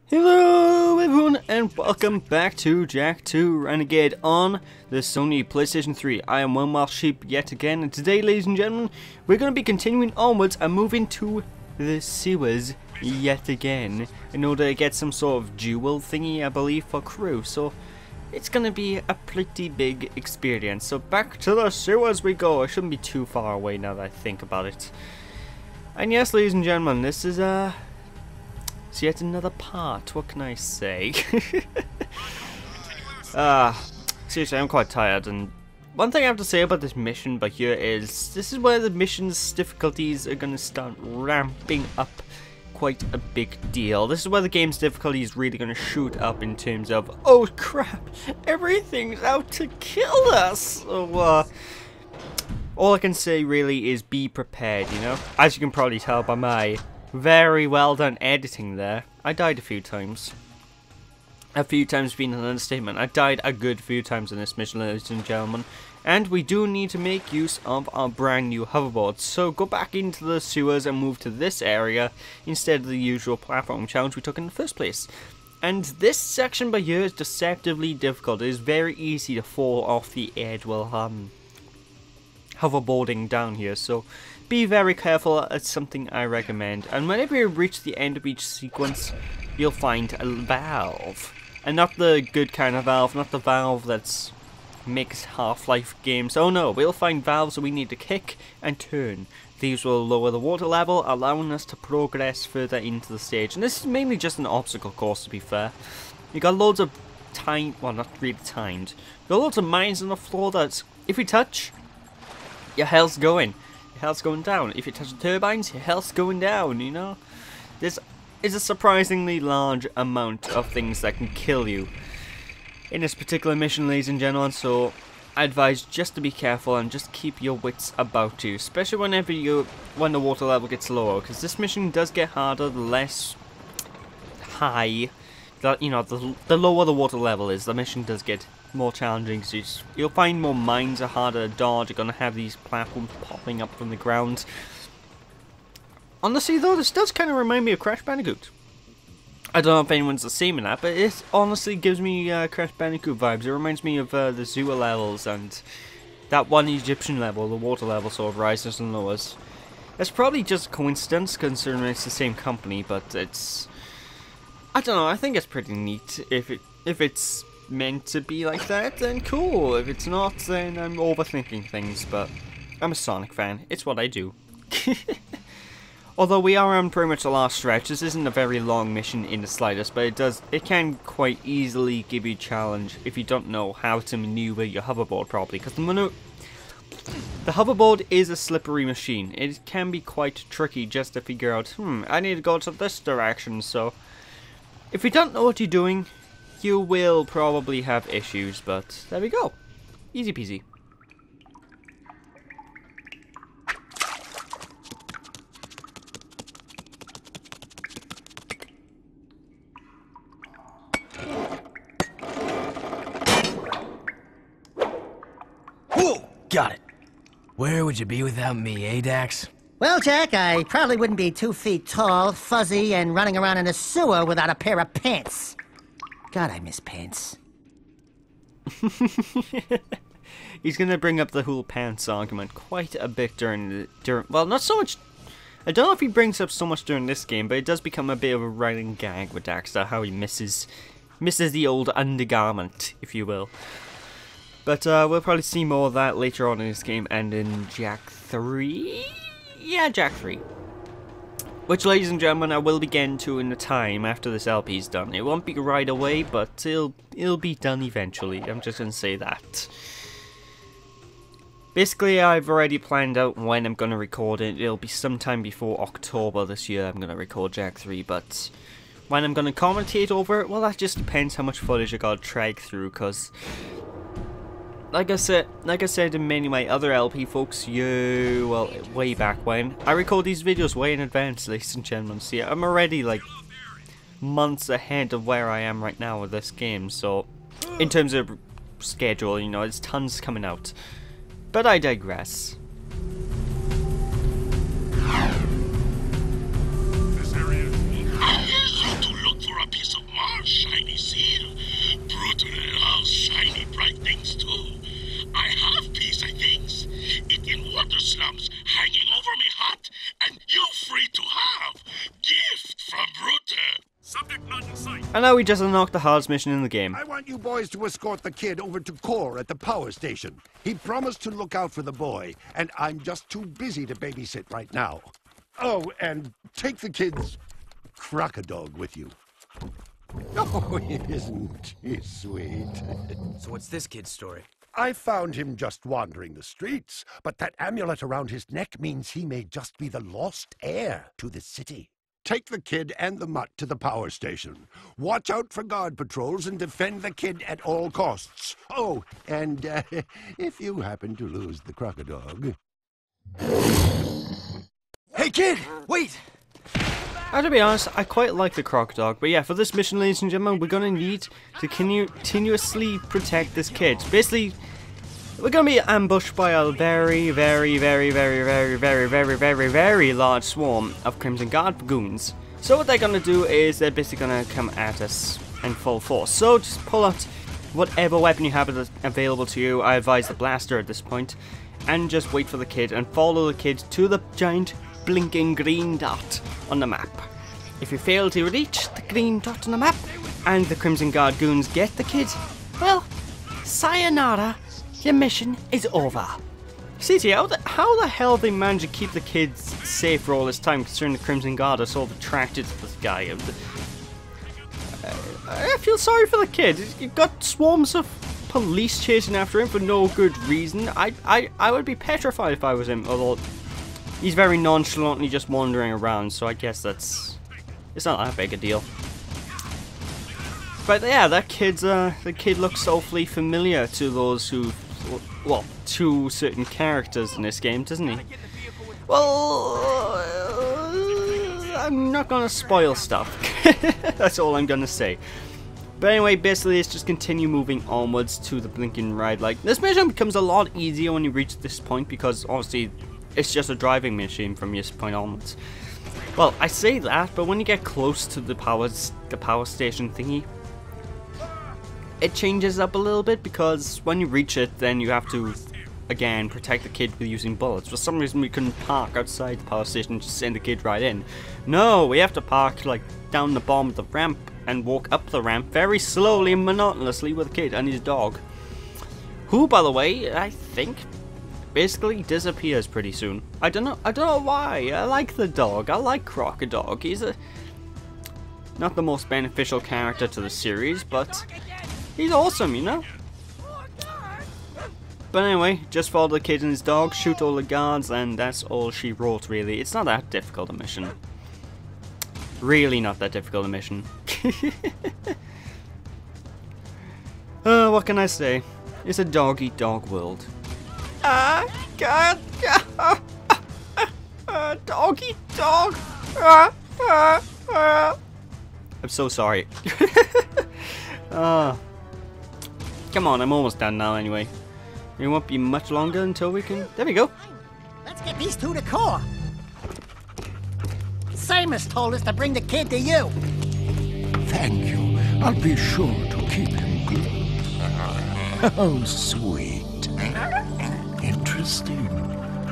Hello everyone and welcome back to Jak 2 Renegade on the Sony PlayStation 3. I am One Wild Sheep yet again, and today, ladies and gentlemen, we're going to be continuing onwards and moving to the sewers yet again in order to get some sort of jewel thingy, I believe, for crew. So it's going to be a pretty big experience. So back to the sewers we go. I shouldn't be too far away now that I think about it. And yes, ladies and gentlemen, this is it's yet another part, what can I say? Seriously, I'm quite tired, and one thing I have to say about this mission by here is this is where the mission's difficulties are going to start ramping up quite a big deal. This is where the game's difficulty is really going to shoot up in terms of, oh crap, everything's out to kill us! So, all I can say really is be prepared, you know? As you can probably tell by my very well done editing there. I died a few times. A few times being an understatement. I died a good few times in this mission, ladies and gentlemen. And we do need to make use of our brand new hoverboard. So go back into the sewers and move to this area instead of the usual platform challenge we took in the first place. And this section by here is deceptively difficult. It is very easy to fall off the edge while hoverboarding down here. So be very careful, it's something I recommend. And whenever you reach the end of each sequence, you'll find a valve. And not the good kind of valve, not the valve that's makes Half-Life games. Oh no, we'll find valves that we need to kick and turn. These will lower the water level, allowing us to progress further into the stage. And this is mainly just an obstacle course, to be fair. You got loads of well, not really timed. You got loads of mines on the floor that, if you touch, your health's going. Your health's going down. If you touch the turbines, your health's going down, you know? This is a surprisingly large amount of things that can kill you in this particular mission, ladies and gentlemen, so I advise just to be careful and just keep your wits about you, especially when the water level gets lower, because this mission does get harder the less high, you know, the lower the water level is, the mission does get more challenging. So you'll find more mines are harder to dodge. You're going to have these platforms popping up from the ground. Honestly though, this does kind of remind me of Crash Bandicoot. I don't know if anyone's the same in that, but it honestly gives me Crash Bandicoot vibes. It reminds me of the sewer levels and that one Egyptian level, the water level sort of rises and lowers. It's probably just a coincidence considering it's the same company, but it's, I don't know, I think it's pretty neat. If it's meant to be like that, then cool. If it's not, then I'm overthinking things, but I'm a Sonic fan. It's what I do. Although we are on pretty much the last stretch, this isn't a very long mission in the slightest, but it can quite easily give you a challenge if you don't know how to maneuver your hoverboard properly, because the hoverboard is a slippery machine. It can be quite tricky just to figure out, I need to go to this direction, so if you don't know what you're doing, you will probably have issues, but there we go. Easy peasy. Whoa! Got it. Where would you be without me, eh, Dax? Well, Jack, I probably wouldn't be 2 feet tall, fuzzy, and running around in a sewer without a pair of pants. God, I miss pants. He's gonna bring up the whole pants argument quite a bit during well, not so much. I don't know if he brings up so much during this game, but it does become a bit of a running gag with Daxter, how he misses the old undergarment, if you will. But we'll probably see more of that later on in this game and in Jak 3? Yeah, Jak 3. Which, ladies and gentlemen, I will be getting to in the time after this LP is done. It won't be right away, but it'll be done eventually. I'm just going to say that. Basically, I've already planned out when I'm going to record it. It'll be sometime before October this year I'm going to record Jak 3, but when I'm going to commentate over it, well, that just depends how much footage I got to drag through, because like I said in many of my other LP folks, well, way back when, I record these videos way in advance, ladies and gentlemen. See, I'm already like months ahead of where I am right now with this game, so in terms of schedule, you know, there's tons coming out. But I digress. This area. I need you to look for a piece of And now we just unlocked the hardest mission in the game. I want you boys to escort the kid over to Core at the power station. He promised to look out for the boy, and I'm just too busy to babysit right now. Oh, and take the kid's crocodile with you. Oh, isn't he sweet? So what's this kid's story? I found him just wandering the streets, but that amulet around his neck means he may just be the lost heir to the city. Take the kid and the mutt to the power station. Watch out for guard patrols and defend the kid at all costs. Oh, and if you happen to lose the crocodile... Hey kid, wait! To be honest, I quite like the crocodile, but yeah, for this mission, ladies and gentlemen, we're gonna need to continuously protect this kid. Basically, we're gonna be ambushed by a very large swarm of Crimson Guard goons. So what they're gonna do is they're basically gonna come at us in full force. So just pull out whatever weapon you have available to you. I advise the blaster at this point, and just wait for the kid and follow the kid to the giant blinking green dot on the map. If you fail to reach the green dot on the map and the Crimson Guard goons get the kid, well, sayonara, your mission is over. CT, how the hell they manage to keep the kids safe for all this time, considering the Crimson Guard are sort of attracted to this guy? I feel sorry for the kid. You've got swarms of police chasing after him for no good reason. I would be petrified if I was him, although he's very nonchalantly just wandering around, so I guess it's not that big a deal. But yeah, the kid looks awfully familiar to those who, well, to certain characters in this game, doesn't he? Well, I'm not gonna spoil stuff. That's all I'm gonna say. But anyway, basically, let's just continue moving onwards to the blinking red light. This mission becomes a lot easier when you reach this point, because obviously it's just a driving machine from this point onwards. Well, I say that, but when you get close to the power station thingy, it changes up a little bit, because when you reach it, then you have to, again, protect the kid with using bullets. For some reason, we couldn't park outside the power station and just send the kid right in. No, we have to park, like, down the bottom of the ramp and walk up the ramp very slowly and monotonously with the kid and his dog. Who, by the way, I think basically disappears pretty soon. I don't know why. I like the dog. I like Crocodile. He's not the most beneficial character to the series, but he's awesome, you know? But anyway, just follow the kid and his dog, shoot all the guards, and that's all she wrote, really. It's not that difficult a mission. Really not that difficult a mission. What can I say? It's a dog-eat-dog world. God, dog-eat-dog. I'm so sorry. Come on, I'm almost done now anyway. It won't be much longer until we can... There we go. Let's get these two to Core. Seamus told us to bring the kid to you. Thank you. I'll be sure to keep him close. Oh, sweet. Interesting.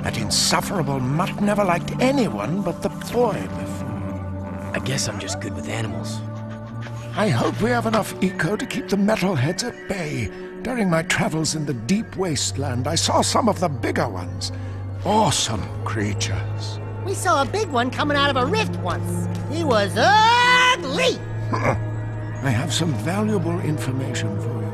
That insufferable mutt never liked anyone but the boy before. I guess I'm just good with animals. I hope we have enough eco to keep the metalheads at bay. During my travels in the deep wasteland, I saw some of the bigger ones. Awesome creatures. We saw a big one coming out of a rift once. He was ugly! I have some valuable information for you.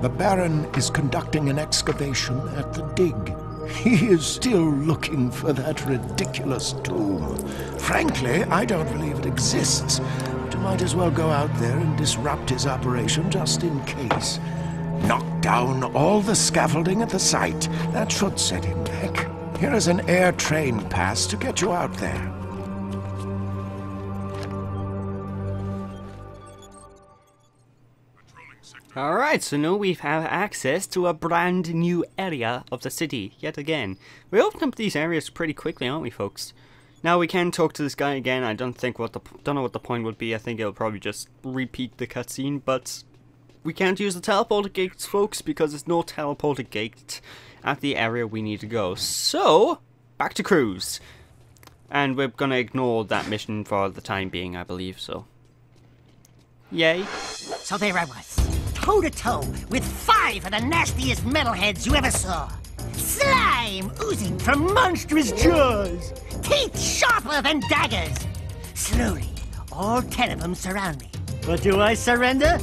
The Baron is conducting an excavation at the dig. He is still looking for that ridiculous tomb. Frankly, I don't believe it exists, but you might as well go out there and disrupt his operation just in case. Knock down all the scaffolding at the site. That should set him back. Here is an air train pass to get you out there. Alright, so now we have access to a brand new area of the city, yet again. We opened up these areas pretty quickly, aren't we, folks? Now we can talk to this guy again. I don't know what the point would be. I think it'll probably just repeat the cutscene, but we can't use the teleporter gates, folks, because there's no teleporter gate at the area we need to go. So, back to cruise. And we're gonna ignore that mission for the time being, I believe, so. Yay. So there I was, toe-to-toe with 5 of the nastiest metalheads you ever saw. Slime oozing from monstrous jaws, teeth sharper than daggers. Slowly, all 10 of them surround me. But do I surrender?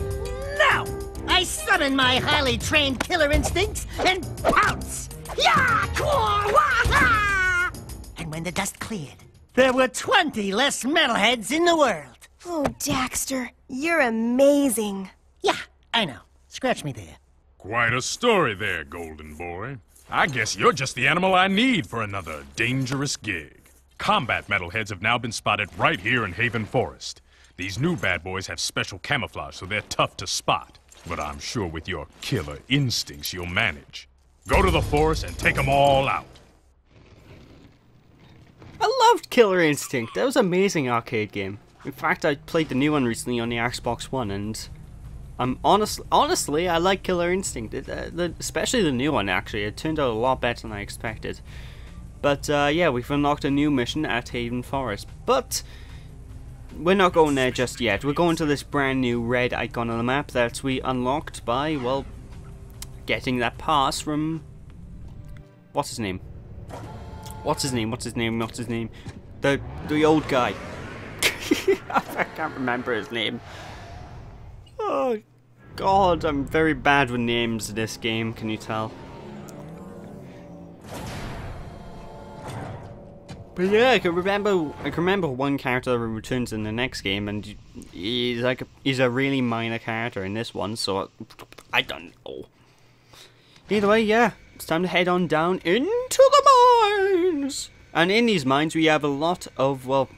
No! I summon my highly trained killer instincts and pounce! Yah! Quah! Wah! And when the dust cleared, there were 20 less metalheads in the world. Oh, Daxter, you're amazing. Yeah, I know. Scratch me there. Quite a story there, Golden Boy. I guess you're just the animal I need for another dangerous gig. Combat metalheads have now been spotted right here in Haven Forest. These new bad boys have special camouflage, so they're tough to spot. But I'm sure with your killer instincts, you'll manage. Go to the forest and take them all out. I loved Killer Instinct. That was an amazing arcade game. In fact, I played the new one recently on the Xbox One, and I'm honestly, I like Killer Instinct. Especially the new one, actually. It turned out a lot better than I expected. But yeah, we've unlocked a new mission at Haven Forest. But we're not going there just yet. We're going to this brand new red icon on the map that we unlocked by, well, getting that pass from... What's his name? What's his name? What's his name? What's his name? The old guy. I can't remember his name. Oh God, I'm very bad with names in this game, can you tell? But yeah, I can remember one character that returns in the next game, and he's a really minor character in this one, so I don't know. Either way, yeah, it's time to head on down into the mines. And in these mines, we have a lot of, well,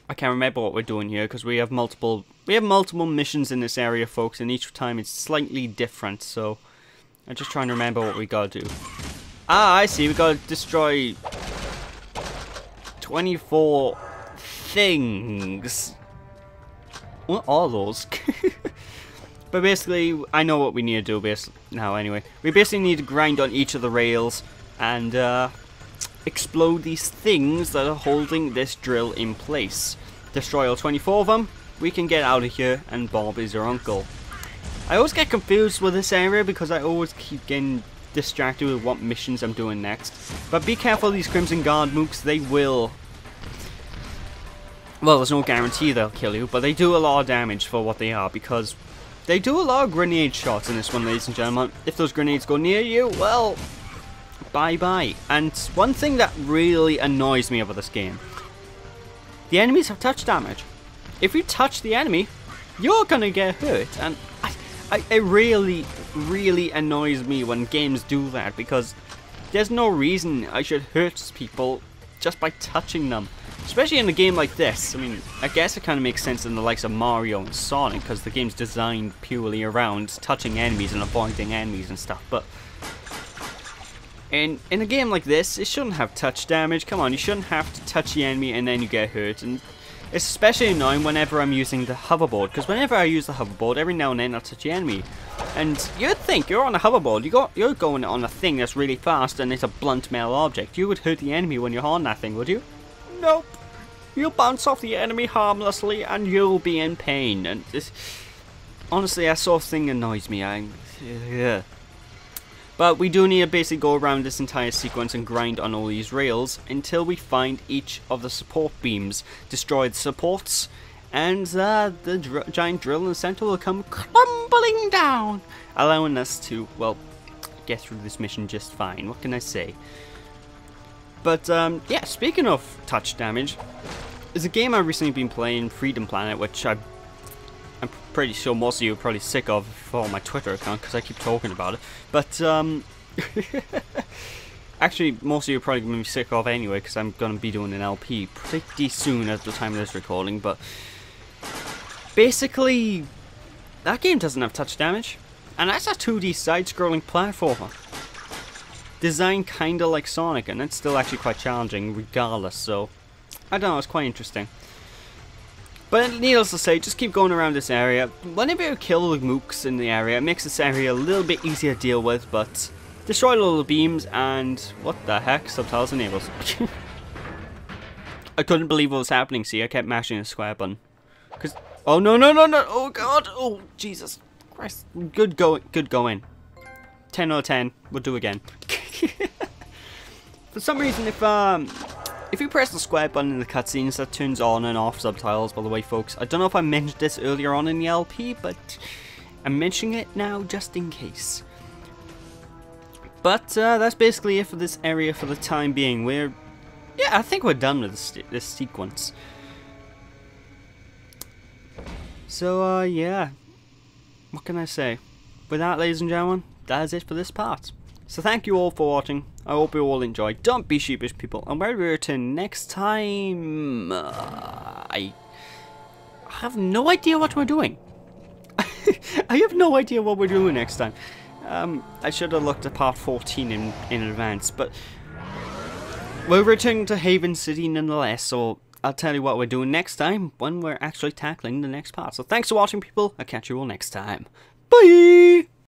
I can't remember what we're doing here because we have multiple missions in this area, folks, and each time it's slightly different. So I'm just trying to remember what we gotta do. Ah, I see. We gotta destroy 24 things. What are those? But basically, I know what we need to do now anyway. We basically need to grind on each of the rails and explode these things that are holding this drill in place. Destroy all 24 of them, we can get out of here, and Bob is your uncle. I always get confused with this area because I always keep getting distracted with what missions I'm doing next. But be careful of these Crimson Guard mooks, they will... Well, there's no guarantee they'll kill you, but they do a lot of damage for what they are, because they do a lot of grenade shots in this one, ladies and gentlemen. If those grenades go near you, well, bye-bye. And one thing that really annoys me about this game, the enemies have touch damage. If you touch the enemy, you're gonna get hurt, and it really, really annoys me when games do that, because there's no reason I should hurt people just by touching them. Especially in a game like this. I mean, I guess it kind of makes sense in the likes of Mario and Sonic, because the game's designed purely around touching enemies and avoiding enemies and stuff, but in a game like this, it shouldn't have touch damage. Come on, you shouldn't have to touch the enemy and then you get hurt. And it's especially annoying whenever I'm using the hoverboard, because whenever I use the hoverboard, every now and then I'll touch the enemy. And you'd think you're on a hoverboard, you're going on a thing that's really fast and it's a blunt metal object. You would hurt the enemy when you're on that thing, would you? Nope. You'll bounce off the enemy harmlessly and you'll be in pain. And honestly, that sort of thing annoys me. Yeah. But we do need to basically go around this entire sequence and grind on all these rails until we find each of the support beams, destroy the supports, and the giant drill in the center will come crumbling down, allowing us to, well, get through this mission just fine. What can I say? But yeah, speaking of touch damage, there's a game I've recently been playing, Freedom Planet, which I'm pretty sure most of you are probably sick of for my Twitter account because I keep talking about it. But actually, most of you are probably going to be sick of anyway because I'm going to be doing an LP pretty soon at the time of this recording. But basically, that game doesn't have touch damage, and that's a 2D side-scrolling platformer. Designed kinda like Sonic, and it's still actually quite challenging regardless, so I don't know, it's quite interesting. But needless to say, just keep going around this area. Whenever you kill the mooks in the area, it makes this area a little bit easier to deal with, but destroy all the beams and what the heck, subtitles enabled. I couldn't believe what was happening, see, I kept mashing the square button. Because Oh, no, no, no, no. Oh, God. Oh, Jesus Christ. Good going. Good going. 10 out of 10. We'll do again. For some reason, if you press the square button in the cutscenes, that turns on and off subtitles, by the way, folks. I don't know if I mentioned this earlier on in the LP, but I'm mentioning it now just in case. But that's basically it for this area for the time being. Yeah, I think we're done with this sequence. So, yeah. What can I say? With that, ladies and gentlemen, that is it for this part. So thank you all for watching. I hope you all enjoyed. Don't be sheepish, people. And when we return next time, I have no idea what we're doing. I have no idea what we're doing next time. I should have looked at part 14 in advance, but we're returning to Haven City nonetheless, so I'll tell you what we're doing next time when we're actually tackling the next part. So thanks for watching, people. I'll catch you all next time. Bye!